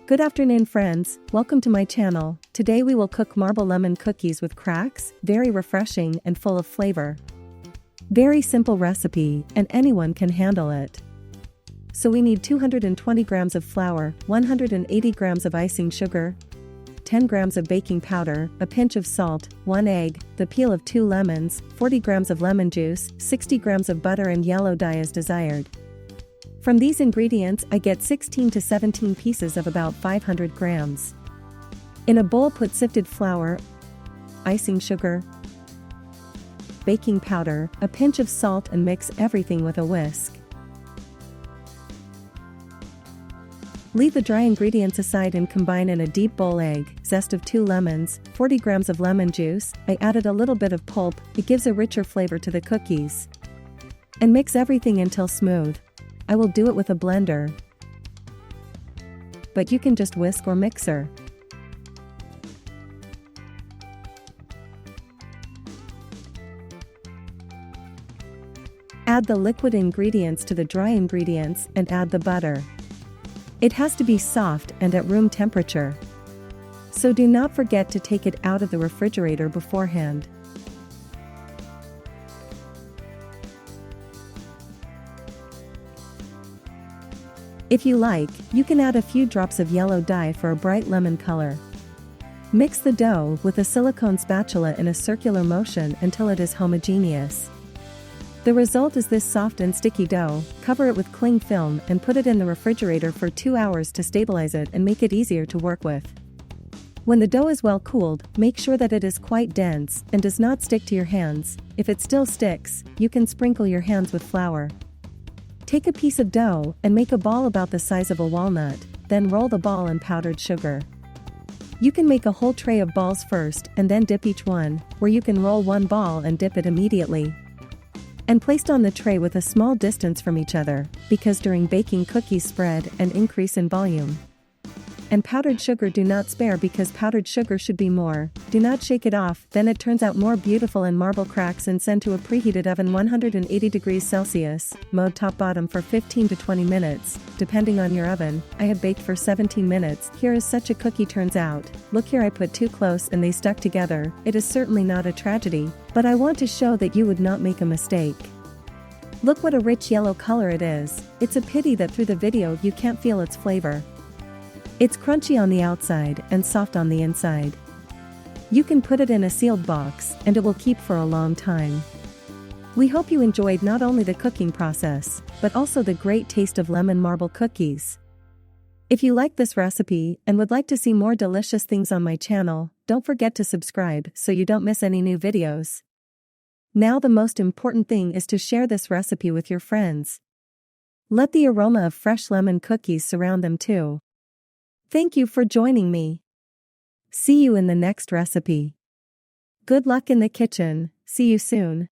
Good afternoon friends, welcome to my channel. Today we will cook marble lemon cookies with cracks, very refreshing and full of flavor. Very simple recipe, and anyone can handle it. So we need 220 grams of flour, 180 grams of icing sugar, 10 grams of baking powder, a pinch of salt, 1 egg, the peel of 2 lemons, 40 grams of lemon juice, 60 grams of butter and yellow dye as desired. From these ingredients I get 16 to 17 pieces of about 500 grams. In a bowl put sifted flour, icing sugar, baking powder, a pinch of salt and mix everything with a whisk. Leave the dry ingredients aside and combine in a deep bowl egg, zest of 2 lemons, 40 grams of lemon juice, I added a little bit of pulp, it gives a richer flavor to the cookies. And mix everything until smooth. I will do it with a blender, but you can just whisk or mixer. Add the liquid ingredients to the dry ingredients and add the butter. It has to be soft and at room temperature. So do not forget to take it out of the refrigerator beforehand. If you like, you can add a few drops of yellow dye for a bright lemon color. Mix the dough with a silicone spatula in a circular motion until it is homogeneous. The result is this soft and sticky dough. Cover it with cling film and put it in the refrigerator for 2 hours to stabilize it and make it easier to work with. When the dough is well cooled, make sure that it is quite dense and does not stick to your hands. If it still sticks, you can sprinkle your hands with flour. Take a piece of dough and make a ball about the size of a walnut, then roll the ball in powdered sugar. You can make a whole tray of balls first and then dip each one, where you can roll one ball and dip it immediately. And placed on the tray with a small distance from each other, because during baking cookies spread and increase in volume. And powdered sugar do not spare because powdered sugar should be more. Do not shake it off, then it turns out more beautiful and marble cracks, and send to a preheated oven 180 degrees Celsius, mode top bottom for 15 to 20 minutes, depending on your oven. I have baked for 17 minutes. Here is such a cookie turns out. Look here, I put too close and they stuck together. It is certainly not a tragedy, but I want to show that you would not make a mistake. Look what a rich yellow color it is. It's a pity that through the video you can't feel its flavor. It's crunchy on the outside and soft on the inside. You can put it in a sealed box and it will keep for a long time. We hope you enjoyed not only the cooking process, but also the great taste of lemon marble cookies. If you like this recipe and would like to see more delicious things on my channel, don't forget to subscribe so you don't miss any new videos. Now the most important thing is to share this recipe with your friends. Let the aroma of fresh lemon cookies surround them too. Thank you for joining me. See you in the next recipe. Good luck in the kitchen, see you soon.